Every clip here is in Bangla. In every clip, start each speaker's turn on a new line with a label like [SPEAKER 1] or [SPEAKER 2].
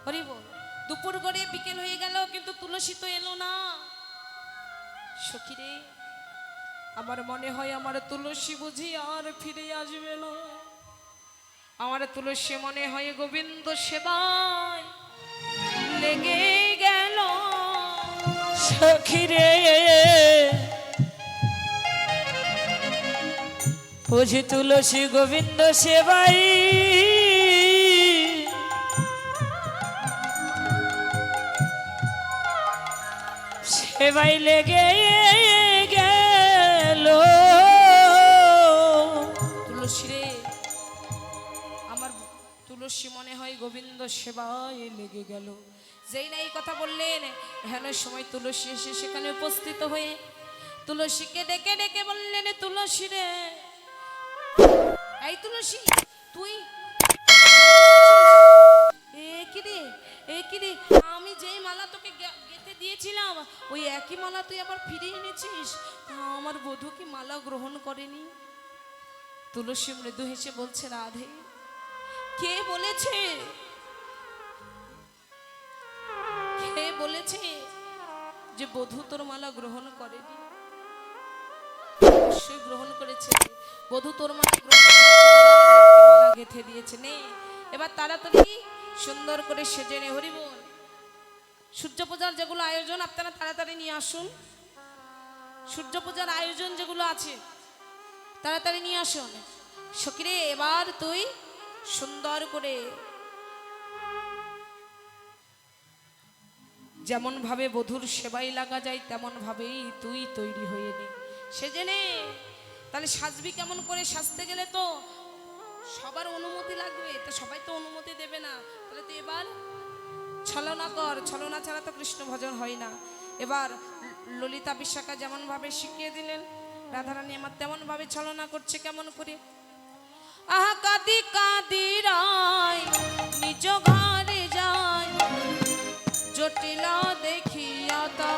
[SPEAKER 1] হরি বল। দুপুর গড়ে বিকেল হয়ে গেল, কিন্তু তুলসী তো এলো না। সখী রে, আমার মনে হয় আমার তুলসী বুঝি আর ফিরে আসবে না। আমার তুলসী মনে হয় গোবিন্দ সেবায় লেগে গেল।
[SPEAKER 2] সখী রে, বুঝি তুলসী গোবিন্দ সেবাই সেবাই লেগে গেল।
[SPEAKER 1] তুলসী রে, আমার তুলসী মনে হয় গোবিন্দ সেবায় লেগে গেল। যেই না এই কথা বললেন, হেন সময় তুলসী এসে সেখানে উপস্থিত হয়ে তুলসীকে ডেকে ডেকে বললেন, তুলসী রে, এই তুলসী, তুই এ কি রে, আমি যেই মালা তোকে গেঁথে দিয়েছিলাম ওই একই মালা তুই আবার ফিরিয়ে এনেছিস। আমার বধূ কি মালা গ্রহণ করেনি? তুলসী মৃদু হেসে বলছে, রাধে, কে বলেছে, কে বলেছে যে বধূ তোর মালা গ্রহণ করেনি? অবশ্যই গ্রহণ করেছে। বধূ তোর মালা গ্রহণ করেছে, মালা গেঁথে দিয়েছে। নে এবার তাড়াতাড়ি সুন্দর করে সেজে নে। হরি বল। সূর্য পূজার যেগুলো আয়োজন আপনারা তাড়াতাড়ি নিয়ে আসুন। সূর্য পূজার আয়োজন যেগুলো আছে তাড়াতাড়ি নিয়ে আসুন। সখীরে, এবার তুই সুন্দর করে যেমন ভাবে বধূর সেবাই লাগা যায় তেমন ভাবেই তুই তৈরি হয়ে নে, সেজে নে। তাহলে সাজবি কেমন করে? সাজতে গেলে তো সবার অনুমতি লাগবে, তো সবাই তো অনুমতি দেবে না। তাহলে তুই এবার ছলনা কর, ছলনা ছাড়া তো কৃষ্ণ ভজন হয় না। এবার ললিতা বিশাখা যেমন ভাবে শিখিয়ে দিলেন, রাধারানী আমার তেমন ভাবে ছলনা করছে। কেমন করে? আহা কাঁদি কাঁদি রায় নিজ ঘরে যায়, জটিলা দেখিয়া তা।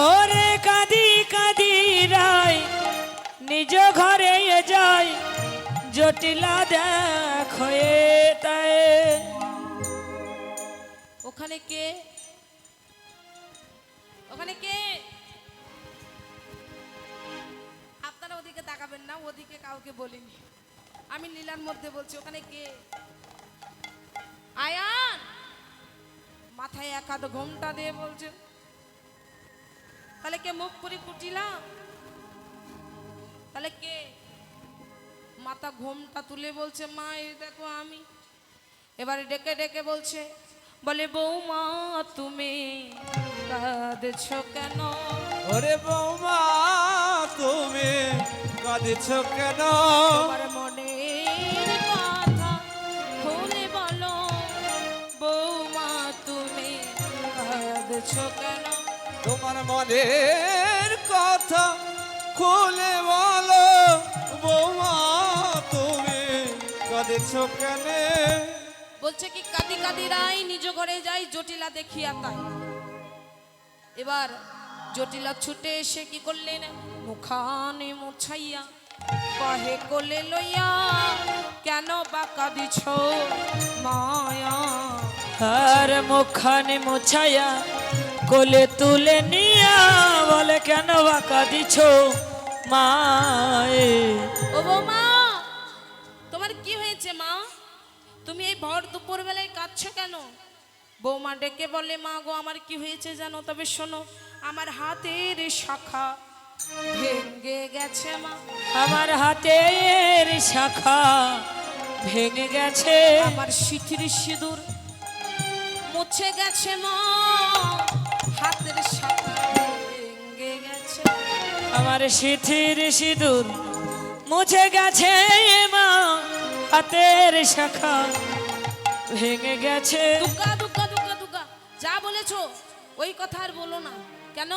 [SPEAKER 2] ওরে কাঁদি কাঁদি রায় নিজ ঘরে যায়, জটিলা দেখো তাই।
[SPEAKER 1] ওখানে কে? ওখানে কে? আপনারা ওদিকে তাকাবেন না, ওদিকে কাউকে বলিনি, আমি লীলার মধ্যে বলছি। ওখানে কে? আয়ান, মাথায় এক হাত ঘোমটা দিয়ে বলছেন। তাহলে কে? মুখ পুরি কুটিলা? তাহলে কে? মাথা ঘোমটা তুলে বলছে, মা এই দেখো আমি। এবারে ডেকে ডেকে বলছে, বলে বৌমা তুমি কাঁদছো কেন?
[SPEAKER 3] ওরে বৌমা তুমি কাঁদছ কেন?
[SPEAKER 1] তোমার মনের কথা খুলে বলো, বৌমা তুমি কাঁদছো কেন?
[SPEAKER 3] তোমার মনের কথা খুলে বলো, বৌমা তুমি কাঁদছ কেন?
[SPEAKER 1] বলছে কি, কাঁদি কাঁদি রাই নিজ ঘরে যাই, জটিলা দেখিয়া তাই। এবার জটিলা ছুটে এসে কি করলেন? মুখানে মুছাইয়া কহে কোলে লইয়া, কেন বা কাঁদিছ মায়া?
[SPEAKER 2] আর মুখানে মুছাইয়া কোলে তুলে নিয়া বলে, কেন বাঁকা দিছ মায়ে?
[SPEAKER 1] ও বৌমা, তোমার কি হয়েছে মা? তুমি এই ভর দুপুর বেলায় কাঁদছো কেন? বৌমা ডেকে বলে, মা গো, আমার কি হয়েছে জানো? তবে শোনো, আমার হাতের শাখা ভেঙে গেছে মা।
[SPEAKER 2] আমার হাতের শাখা ভেঙে গেছে,
[SPEAKER 1] আমার সিঁথির সিঁদুর মুছে গেছে মা, হাতের শাখা ভেঙে গেছে।
[SPEAKER 2] আমার সিঁথির সিঁদুর মুছে গেছে মা, হাতের শাখা ভেঙে গেছে।
[SPEAKER 1] দুগ্গা দুগ্গা দুগ্গা দুগ্গা, যা বলেছো ওই কথা আর বলো না। কেন?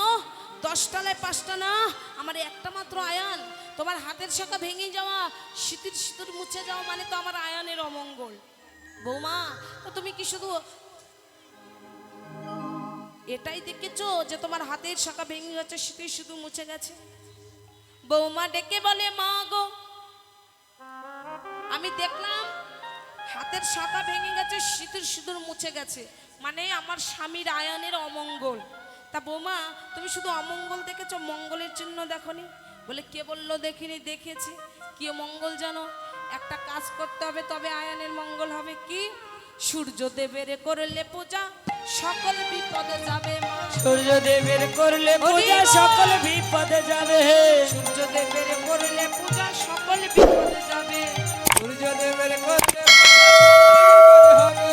[SPEAKER 1] 10 তলায় 5টা না, আমার একটা মাত্র আয়ান। তোমার হাতের শাখা ভেঙে যাওয়া, সিঁথির সিঁদুর মুছে যাওয়া মানে তো আমার আয়ানের অমঙ্গল। বৌমা, তো তুমি কি শুধু এটাই দেখেছো যে তোমার হাতের শাখা ভেঙে গেছে, সিঁথির সিঁদুর মুছে গেছে? বৌমা ডেকে বলে, মা গো, আমি দেখলাম হাতের শাখা ভেঙে গেছে, সিঁদুর সিঁদুর মুছে গেছে, মানে আমার স্বামীর আয়নের অমঙ্গল। তা বৌমা তুমি শুধু অমঙ্গল দেখেছো, মঙ্গলের চিহ্ন দেখোনি? বলে কে বললো দেখিনি? দেখেছি। কি মঙ্গল জানো? একটা কাজ করতে হবে তবে আয়নের মঙ্গল হবে। কি? সূর্যদেবের করলে পূজা সকল বিপদে যাবে মা।
[SPEAKER 2] সূর্যদেবের করলে পূজা সকল বিপদে যাবে।
[SPEAKER 1] সূর্যদেবের করলে পূজা সকল বিপদে যাবে।
[SPEAKER 3] সূর্যদেবের করতে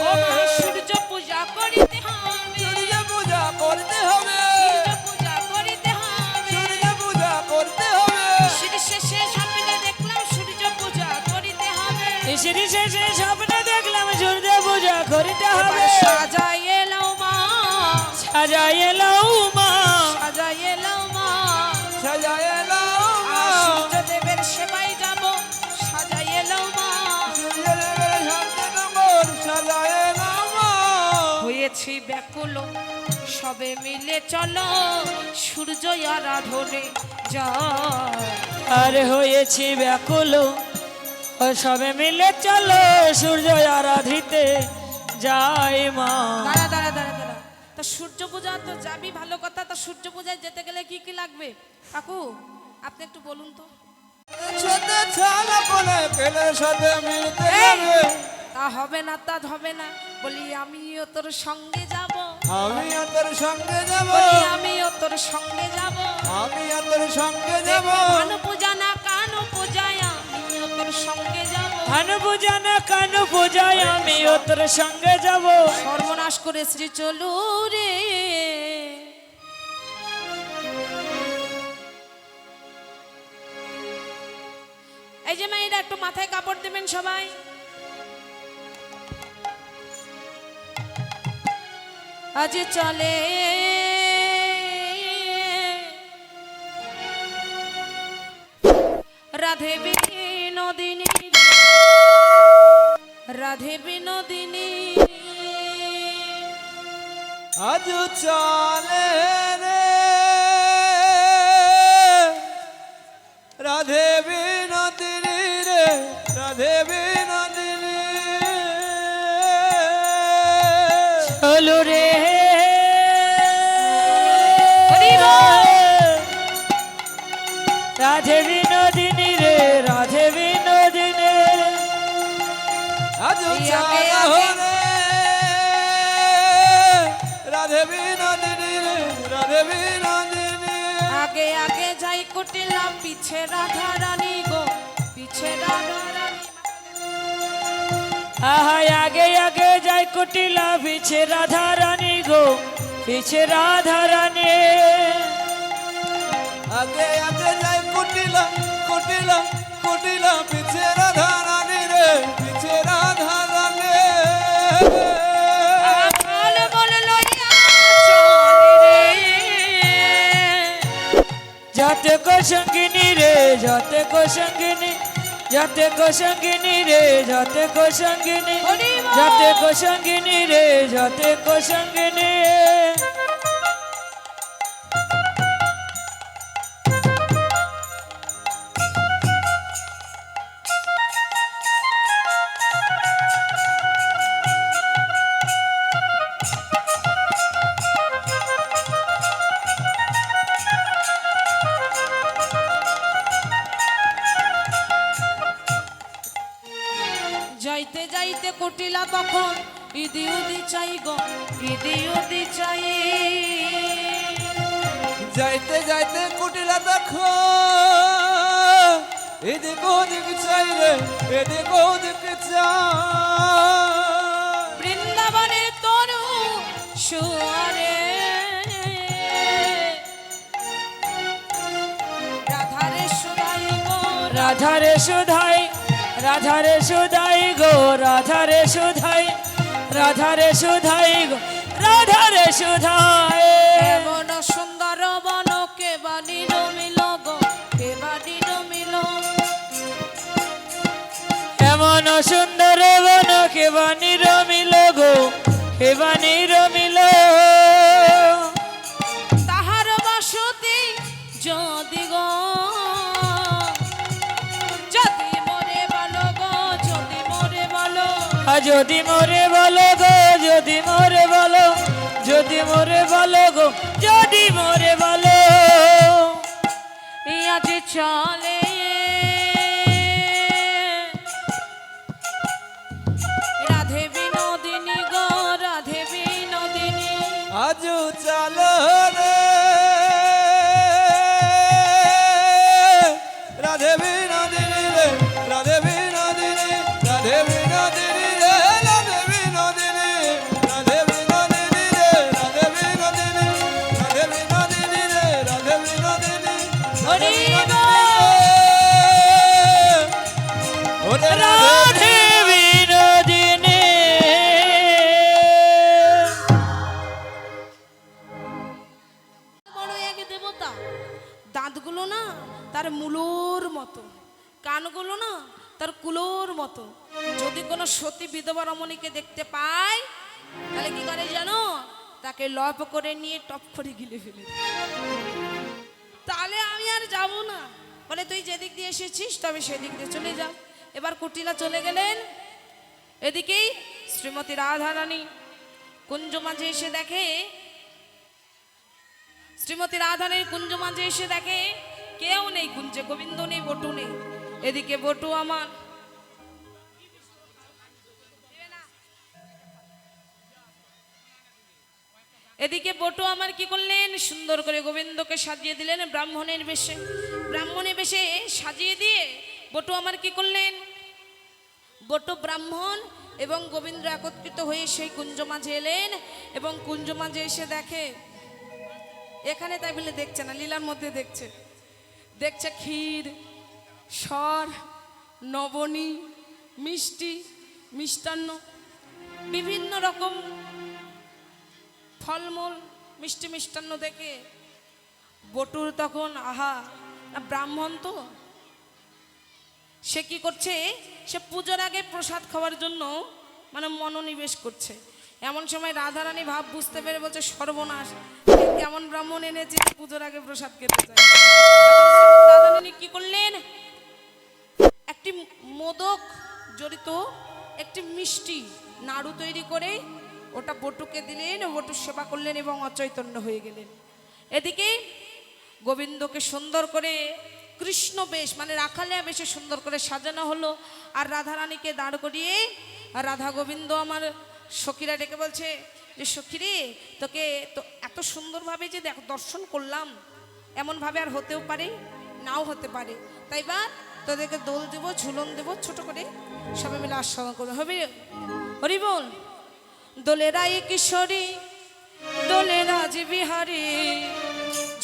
[SPEAKER 1] ও মা সূর্য পূজা করিতে হবে।
[SPEAKER 3] সূর্য পূজা করতে হবে।
[SPEAKER 1] সূর্য পূজা করিতে হবে।
[SPEAKER 3] সূর্য পূজা করতে হবে।
[SPEAKER 1] শ্রী শেষে স্বপ্নে দেখলাম সূর্য পূজা করিতে হবে।
[SPEAKER 2] শ্রী শেষে স্বপ্নে দেখলাম সূর্য পূজা করিতে হবে।
[SPEAKER 1] এবার সাজাই এলাও মা,
[SPEAKER 2] সাজাই এলাও মা,
[SPEAKER 1] সাজাই এলাও মা।
[SPEAKER 3] সাজায় এলাও মা।
[SPEAKER 1] আর সূর্যদেবের সেবায় যাব, সাজাই এলাও মা।
[SPEAKER 3] সূর্যদেবের শান্তনগর সাজায় এলাও মা।
[SPEAKER 1] হয়েছি ব্যাকুল সবে মিলে চলো সূর্য আরাধনে যায়।
[SPEAKER 2] আর হয়েছি ব্যাকুল ও সবে মিলে চলো সূর্য আরাধিতে যাই মা।
[SPEAKER 1] দাঁড়া দাঁড়া দাঁড়া দাঁড়া, তা সূর্য পূজা তো যাবি ভালো কথা, তা সূর্য পূজায় যেতে গেলে কি কি লাগবে কাকু আপনি একটু বলুন তো।
[SPEAKER 3] সাথে ছাড়া বলে পেলের সাথে মিলতে
[SPEAKER 1] এই,
[SPEAKER 3] যাবে।
[SPEAKER 1] তা হবে না, তা হবে না। বলি আমিও তোর সঙ্গে যাব,
[SPEAKER 3] আমিও তোর সঙ্গে যাব।
[SPEAKER 1] বলি আমিও তোর সঙ্গে যাব।
[SPEAKER 3] আমিও তোর সঙ্গে যাব।
[SPEAKER 1] কানু পূজা না কানু পূজায় আমিও তোর সঙ্গে যাব।
[SPEAKER 2] কানু পূজা না কানু পূজায় আমিও তোর সঙ্গে যাব।
[SPEAKER 1] সর্বনাশ করে শ্রী চলু রে। এই যে মেয়েরা একটু মাথায় কাপড় দেবেন সবাই। আজ চলে রাধে বিনোদিনী, রাধে বিনোদিনী।
[SPEAKER 3] আজ চলে রে রাধে বিনোদিনী রে, রাধে বিনোদিনী।
[SPEAKER 2] চলো রে
[SPEAKER 1] হরি বল।
[SPEAKER 2] রাধে বিনোদিনী রে, রাধে বিনোদিনী।
[SPEAKER 3] আজ
[SPEAKER 1] আগে
[SPEAKER 3] চলে
[SPEAKER 1] আগে।
[SPEAKER 3] রে রাধে বিনোদিনী রে, রাধে বিনোদিনী।
[SPEAKER 1] আগে আগে যাই কুটিলা পিছে রাধা রানী গো, পিছে রাধা রানী।
[SPEAKER 2] আহা আগে আগে যাই কুটিলা পিছে রাধা রানী গো, পিছে রাধা রানী।
[SPEAKER 3] আগে আগে যাই কুটিলা কুটিলা কুটিলা পিছে রাধা রানী রে, পিছে রাধা রানী।
[SPEAKER 1] আকাল বল লইয়া চলে রে।
[SPEAKER 2] যাতে কো সঙ্গিনী রে, যাতে কো সঙ্গিনী, যাতে কো সঙ্গিনী রে, যাতে কো সঙ্গিনী,
[SPEAKER 1] হরি বল।
[SPEAKER 2] যাতে কো সঙ্গিনী রে, যাতে কো সঙ্গিনী।
[SPEAKER 1] যাইতে যাইতে কুটিলা তখন ইদি উদি চাই গো, ইদি উদি চাই।
[SPEAKER 3] যাইতে যাইতে কুটিলা দেখো এদিক ওদিক চাই রে, এদিক ওদিক চাই।
[SPEAKER 1] বৃন্দাবনে তরু সুয়ারে রাধারে সুরাই গো,
[SPEAKER 2] রাধারে সুধাই, রাধারে সুধাই গো, রাধারে সুধাই, রাধারে সুধাই গো, রাধারে সুধাই।
[SPEAKER 1] এমন সুন্দর বন কে বানিল মিল গো, কে বানিল মিল।
[SPEAKER 2] এমন সুন্দর বন কে বানির মিল গো, কে বানির মিল।
[SPEAKER 1] তাহার বসতি যদি গো, যদি মরে বলো গো, যদি মরে বলো।
[SPEAKER 2] যদি মোরে বলো গো, যদি মোরে বলো, যদি মোরে বলো গো, যদি মোরে বলো,
[SPEAKER 1] আজ চলে রাধে বিনোদিনী গো, রাধে বিনোদিনী।
[SPEAKER 3] আজ চালো রে রাধে বিনোদিনী রে, রাধে বিনোদিনী, রাধে বিনোদিনী রে, রাধে বিনোদিনী, রাধে বিনোদিনী রে, রাধে বিনোদিনী, রাধে বিনোদিনী রে, রাধে বিনোদিনী,
[SPEAKER 2] হরি
[SPEAKER 3] রাধে ওরে
[SPEAKER 2] রাধে বিনোদিনী।
[SPEAKER 1] বড় এক দেবতা, দাঁতগুলো না তার মূলোর মতো, কানগুলো না তার কুলোর মতো। যদি কোনো সতী বিধবা রমণীকে দেখতে পায় তাহলে কি করে জানো, তাকে লপ করে নিয়ে টপ করে গিলে ফেলে দেয়। তাহলে আমি আর যাব না, বলে তুই যেদিক দিয়ে এসেছিস তবে সেদিক দিয়ে চলে যা। এবার কুটিলা চলে গেলেন। এদিকেই শ্রীমতী রাধারানী কুঞ্জ মাঝে এসে দেখে, শ্রীমতী রাধারানীর কুঞ্জ মাঝে এসে দেখে কেউ নেই কুঞ্জে, গোবিন্দ নেই, বটু নেই। এদিকে বটু আমার এদিকে বটু আমার কি করলেন, সুন্দর করে গোবিন্দকে সাজিয়ে দিলেন ব্রাহ্মণের বেশে। ব্রাহ্মণের বেশে সাজিয়ে দিয়ে বটু আমার কি করলেন, বটু ব্রাহ্মণ এবং গোবিন্দ একত্রিত হয়ে সেই কুঞ্জ মাঝে এলেন। এবং কুঞ্জ মাঝে এসে দেখে, এখানে তাই বলে দেখছে না, লীলার মধ্যে দেখছে, দেখছে ক্ষীর, সর, নবনী, মিষ্টি, মিষ্টান্ন, বিভিন্ন রকম ফলমূল, মিষ্টি মিষ্টান্ন দেখে বটুর তখন আহা, না ব্রাহ্মণ তো, সে কি করছে, সে পুজোর আগে প্রসাদ খাওয়ার জন্য মানে মনোনিবেশ করছে। এমন সময় রাধারানী ভাব বুঝতে পেরে বলছে, সর্বনাশ, এ কেমন ব্রাহ্মণ এনেছে পুজোর আগে প্রসাদ খেতে চায়। তখন রাধারানী কি করলেন, একটি মোদক জড়িত একটি মিষ্টি নাড়ু তৈরি করে ওটা বটুকে দিলেন, বটুর সেবা করলেন এবং অচৈতন্য হয়ে গেলেন। এদিকে গোবিন্দকে সুন্দর করে কৃষ্ণ বেশ মানে রাখালিয়া বেশে সুন্দর করে সাজানো হলো। আর রাধারানীকে দাঁড় করিয়ে রাধা গোবিন্দ আমার সখীরা ডেকে বলছে যে, সখীরে তোকে তো এত সুন্দরভাবে যে দর্শন করলাম, এমনভাবে আর হতেও পারে নাও হতে পারে, তাই বা তোদেরকে দোল দেবো, ঝুলন দেবো, ছোট করে সবাই মিলে আস্বাদন করবে, হবে হরি বল। দোলে রায় কিশোরী, দোলে রাজ বিহারী,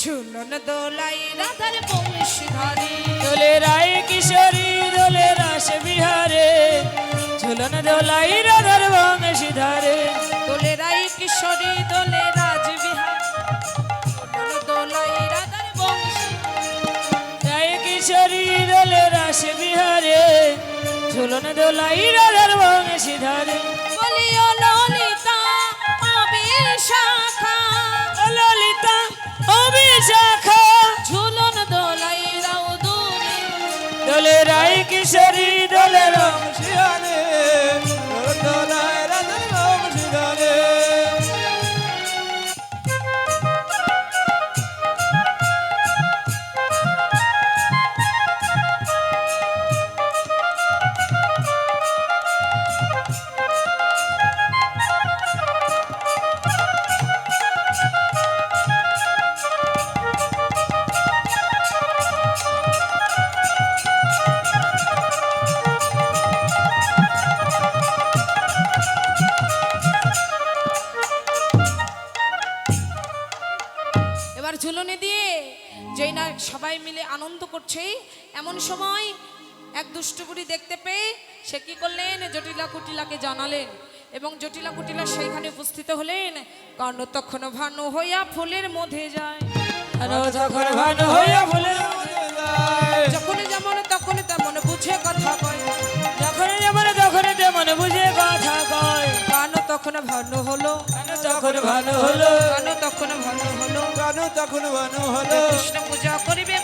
[SPEAKER 1] ঝুলন দোলাই রাধার বংশীধারী।
[SPEAKER 2] দোলে রায় কিশোরী, দোলে রাস বিহারে, ঝুলন দোলাই রাধার বংশীধারে।
[SPEAKER 1] দোলে রায় কিশোরী, দোলে রাজ বিহারী, ঝুলন দোলাই রাধার বংশী।
[SPEAKER 2] রায় কিশোরী, দোলে রাস বিহারে, ঝুলন দোলাই রাধার বংশীধারে।
[SPEAKER 1] বলিও ললিতা অবিশাখা,
[SPEAKER 2] ললিতা অবিশাখা,
[SPEAKER 1] ঝুলন দোলাই রাও দূরে।
[SPEAKER 2] দোলে রায় কিশোরী, দোলে রাম
[SPEAKER 3] শিয়ারে দোলায় রাধে বংশীধারে।
[SPEAKER 1] এবার ঝুলনে দিয়ে যেই না সবাই মিলে আনন্দ করছে, এমন সময় এক দুষ্টুবুড়ি দেখতে পেয়ে সে কি করলেন, জটিলা কুটিলাকে জানালেন এবং জটিলা কুটিলা সেইখানে উপস্থিত হলেন। কর্ণ তখন ভানু হইয়া ফুলের মধ্যে যায়,
[SPEAKER 2] যখন ভান হইয়া ফুলের মধ্যে যায়,
[SPEAKER 1] যখন যেমন তখন তেমন বুঝে কথা কয়,
[SPEAKER 2] যখন যেমন তখন তেমন বুঝে কথা কয়।
[SPEAKER 1] কান তখন ভানু হলো,
[SPEAKER 2] কেন তখন ভান হলো,
[SPEAKER 1] কান তখন ভানু হলো,
[SPEAKER 3] কানু তখন বানু হলো,
[SPEAKER 1] কৃষ্ণ পূজা করিবে